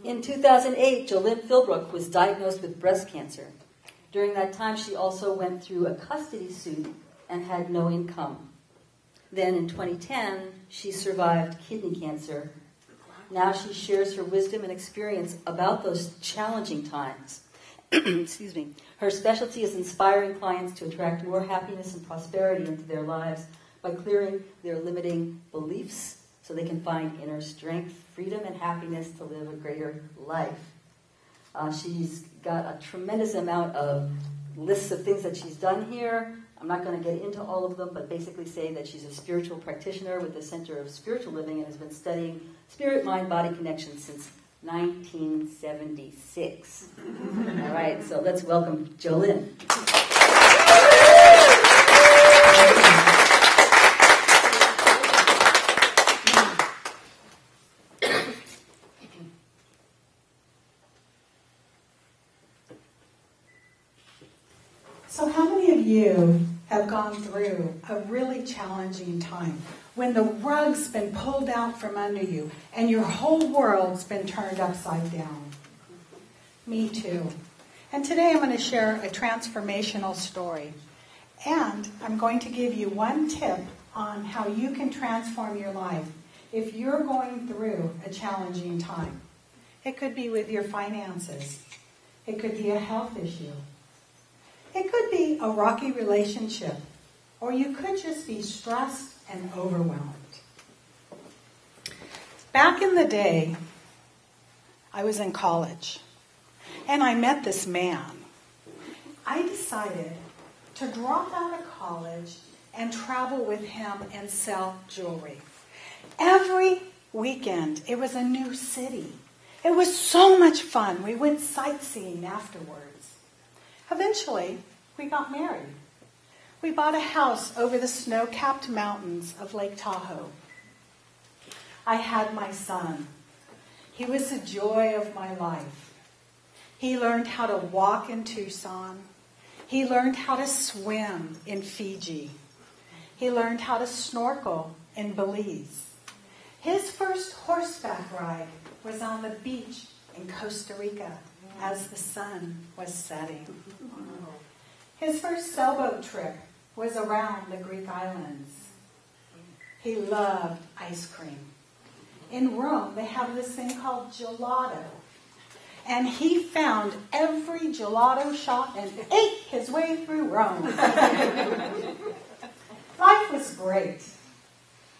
In 2008, Jolen Philbrook was diagnosed with breast cancer. During that time, she also went through a custody suit and had no income. Then in 2010, she survived kidney cancer. Now she shares her wisdom and experience about those challenging times. Excuse me. Her specialty is inspiring clients to attract more happiness and prosperity into their lives by clearing their limiting beliefs so they can find inner strength, freedom, and happiness to live a greater life. She's got a tremendous amount of lists of things that she's done here. I'm not going to get into all of them, but basically say that she's a spiritual practitioner with the Center of Spiritual Living and has been studying spirit, mind, body connection since 1976. All right, so let's welcome Jolen. So how many of you have gone through a really challenging time when the rug's been pulled out from under you and your whole world's been turned upside down? Me too. And today I'm going to share a transformational story. And I'm going to give you one tip on how you can transform your life if you're going through a challenging time. It could be with your finances. It could be a health issue. It could be a rocky relationship, or you could just be stressed and overwhelmed. Back in the day, I was in college, and I met this man. I decided to drop out of college and travel with him and sell jewelry. Every weekend, it was a new city. It was so much fun. We went sightseeing afterwards. Eventually, we got married. We bought a house over the snow-capped mountains of Lake Tahoe. I had my son. He was the joy of my life. He learned how to walk in Tucson. He learned how to swim in Fiji. He learned how to snorkel in Belize. His first horseback ride was on the beach in Costa Rica as the sun was setting. His first sailboat trip was around the Greek islands. He loved ice cream. In Rome, they have this thing called gelato. And he found every gelato shop and ate his way through Rome. Life was great.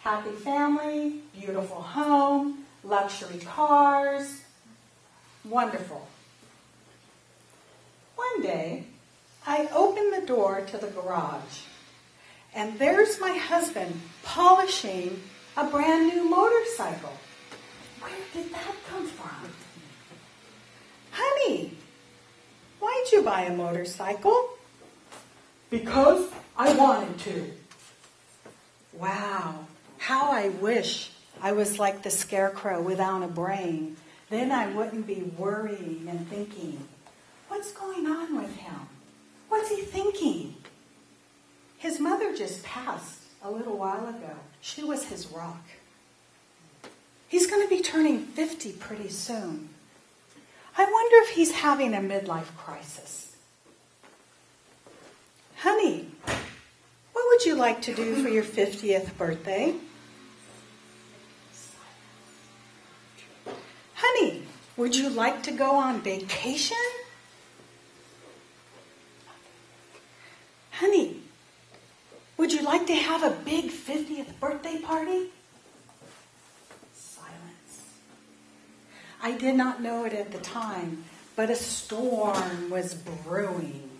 Happy family, beautiful home, luxury cars. Wonderful. One day, I opened the door to the garage, and there's my husband polishing a brand new motorcycle. Where did that come from? Honey, why'd you buy a motorcycle? Because I wanted to. Wow, how I wish I was like the scarecrow without a brain. Then I wouldn't be worrying and thinking, what's going on with him? What's he thinking? His mother just passed a little while ago. She was his rock. He's going to be turning 50 pretty soon. I wonder if he's having a midlife crisis. Honey, what would you like to do for your 50th birthday? Honey, would you like to go on vacation? Honey, would you like to have a big 50th birthday party? Silence. I did not know it at the time, but a storm was brewing.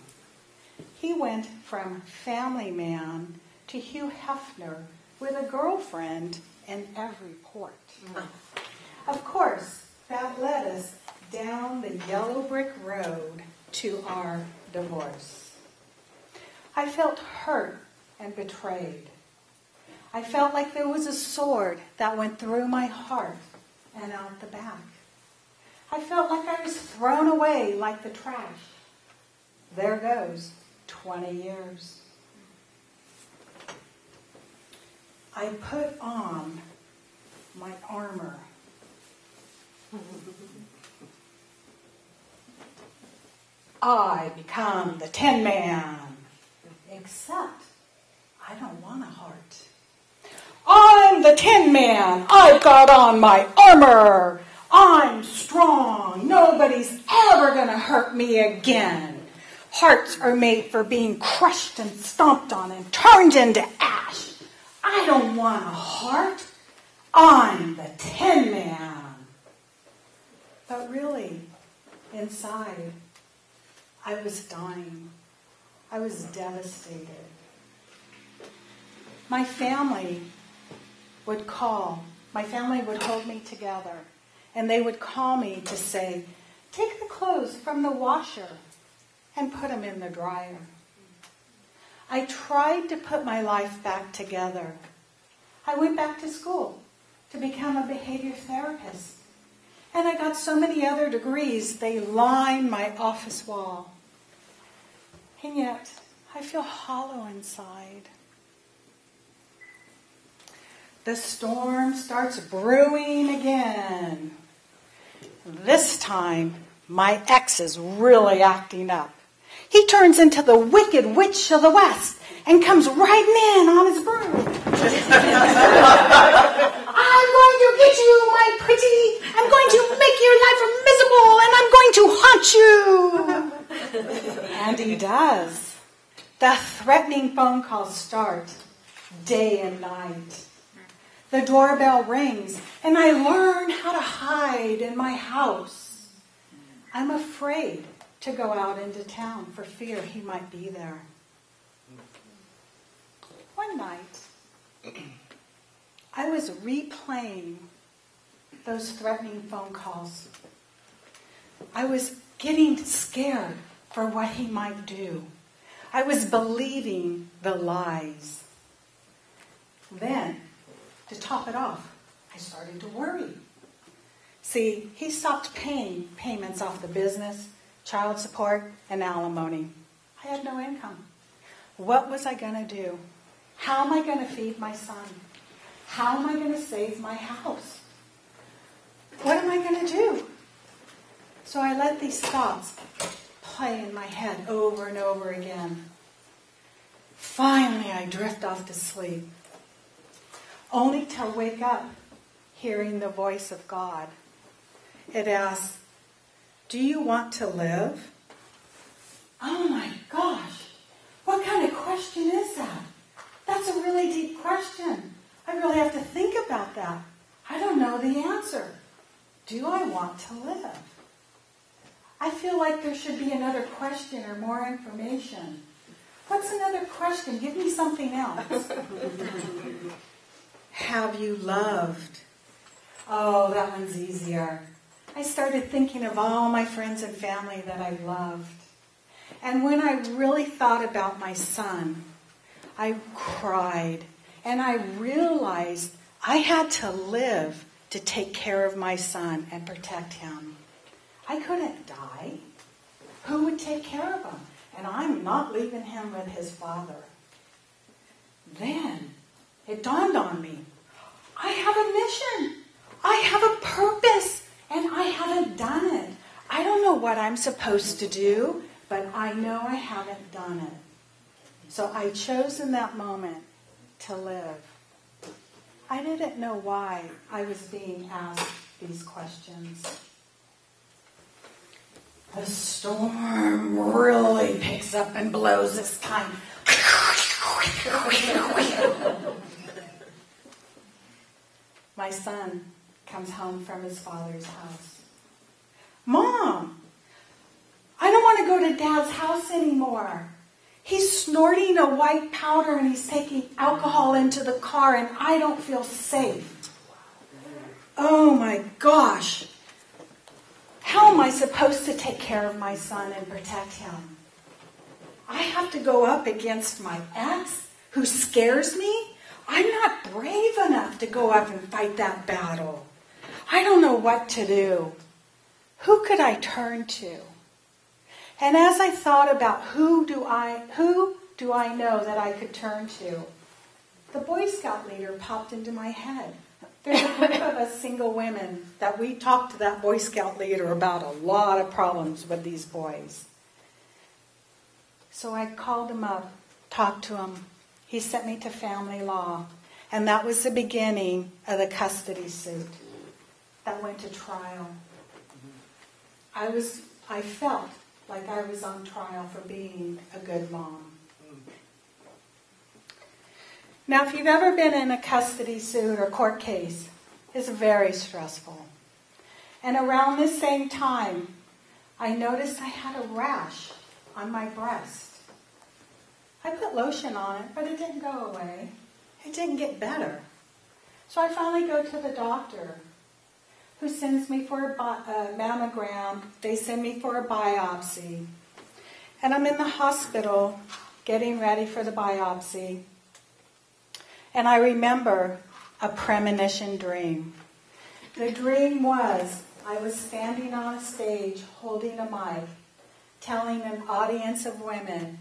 He went from family man to Hugh Hefner with a girlfriend in every port. Of course, that led us down the yellow brick road to our divorce. I felt hurt and betrayed. I felt like there was a sword that went through my heart and out the back. I felt like I was thrown away like the trash. There goes 20 years. I put on my armor. I become the Tin Man. Except I don't want a heart. I'm the Tin Man. I've got on my armor. I'm strong. Nobody's ever going to hurt me again. Hearts are made for being crushed and stomped on and turned into ash. I don't want a heart. I'm the Tin Man. But really, inside, I was dying. I was devastated. My family would hold me together, and they would call me to say, take the clothes from the washer and put them in the dryer. I tried to put my life back together. I went back to school to become a behavior therapist. And I got so many other degrees, they lined my office wall. And yet, I feel hollow inside. The storm starts brewing again. This time, my ex is really acting up. He turns into the Wicked Witch of the West and comes riding in on his broom. I'm going to get you, my pretty. I'm going to make your life miserable, and I'm going to haunt you. And he does. The threatening phone calls start day and night. The doorbell rings, and I learn how to hide in my house. I'm afraid to go out into town for fear he might be there. One night, I was replaying those threatening phone calls. I was getting scared for what he might do. I was believing the lies. Then, to top it off, I started to worry. See, he stopped paying payments off the business, child support, and alimony. I had no income. What was I going to do? How am I going to feed my son? How am I going to save my house? What am I going to do? So I let these thoughts play in my head over and over again. Finally, I drift off to sleep, only to wake up hearing the voice of God. It asks, do you want to live? Oh my gosh, what kind of question is that? That's a really deep question. I really have to think about that. I don't know the answer. Do I want to live? I feel like there should be another question or more information. What's another question? Give me something else. Have you loved? Oh, that one's easier. I started thinking of all my friends and family that I loved. And when I really thought about my son, I cried. And I realized I had to live to take care of my son and protect him. I couldn't die. Who would take care of him? And I'm not leaving him with his father. Then it dawned on me, I have a mission. I have a purpose, and I haven't done it. I don't know what I'm supposed to do, but I know I haven't done it. So I chose in that moment to live. I didn't know why I was being asked these questions. The storm really picks up and blows this time. My son comes home from his father's house. Mom, I don't want to go to Dad's house anymore. He's snorting a white powder and he's taking alcohol into the car and I don't feel safe. Oh my gosh. How am I supposed to take care of my son and protect him? I have to go up against my ex who scares me? I'm not brave enough to go up and fight that battle. I don't know what to do. Who could I turn to? And as I thought about who do I know that I could turn to, the Boy Scout leader popped into my head. There's a group of us single women that we talked to that Boy Scout leader about a lot of problems with these boys. So I called him up, talked to him. He sent me to family law. And that was the beginning of the custody suit that went to trial. I felt like I was on trial for being a good mom. Now, if you've ever been in a custody suit or court case, it's very stressful. And around this same time, I noticed I had a rash on my breast. I put lotion on it, but it didn't go away. It didn't get better. So I finally go to the doctor, who sends me for a mammogram. They send me for a biopsy. And I'm in the hospital getting ready for the biopsy. And I remember a premonition dream. The dream was I was standing on a stage holding a mic, telling an audience of women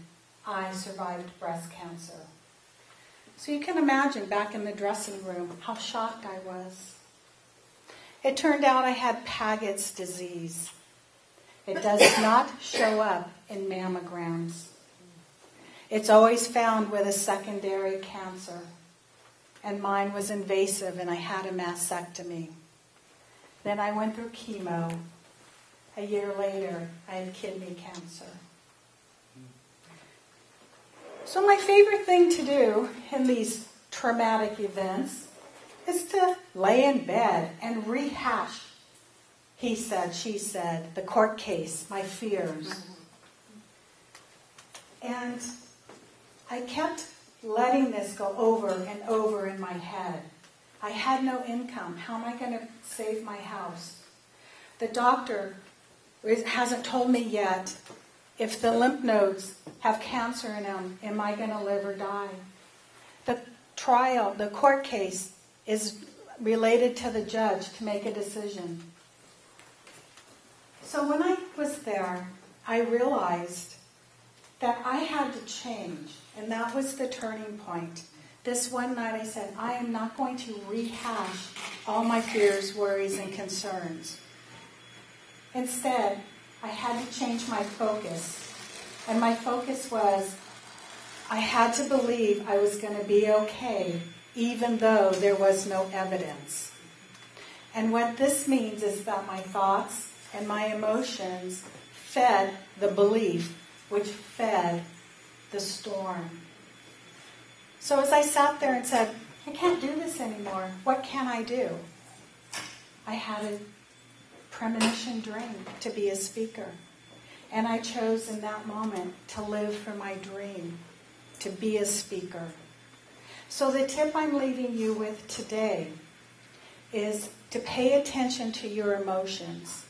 I survived breast cancer. So you can imagine back in the dressing room how shocked I was. It turned out I had Paget's disease. It does not show up in mammograms. It's always found with a secondary cancer. And mine was invasive, and I had a mastectomy. Then I went through chemo. A year later, I had kidney cancer. So my favorite thing to do in these traumatic events is to lay in bed and rehash, he said, she said, the court case, my fears. And I kept letting this go over and over in my head. I had no income. How am I going to save my house? The doctor hasn't told me yet if the lymph nodes have cancer in them, am I going to live or die? The trial, the court case, is related to the judge to make a decision. So when I was there, I realized that I had to change, and that was the turning point. This one night I said, I am not going to rehash all my fears, worries, and concerns. Instead, I had to change my focus. And my focus was, I had to believe I was going to be okay, even though there was no evidence. And what this means is that my thoughts and my emotions fed the belief, which fed the storm. So as I sat there and said, I can't do this anymore, what can I do? I had a premonition dream to be a speaker. And I chose in that moment to live for my dream, to be a speaker. So the tip I'm leaving you with today is to pay attention to your emotions,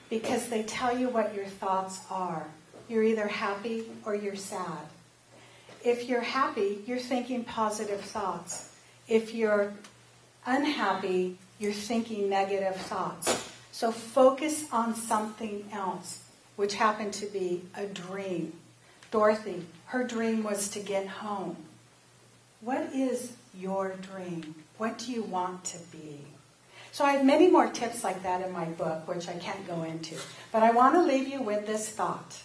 because they tell you what your thoughts are. You're either happy or you're sad. If you're happy, you're thinking positive thoughts. If you're unhappy, you're thinking negative thoughts. So focus on something else, which happened to be a dream. Dorothy, her dream was to get home. What is your dream? What do you want to be? So I have many more tips like that in my book, which I can't go into. But I want to leave you with this thought.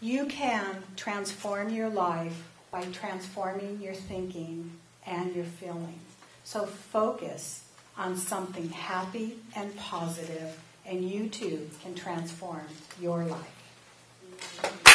You can transform your life by transforming your thinking and your feeling. So focus on something happy and positive, and you too can transform your life.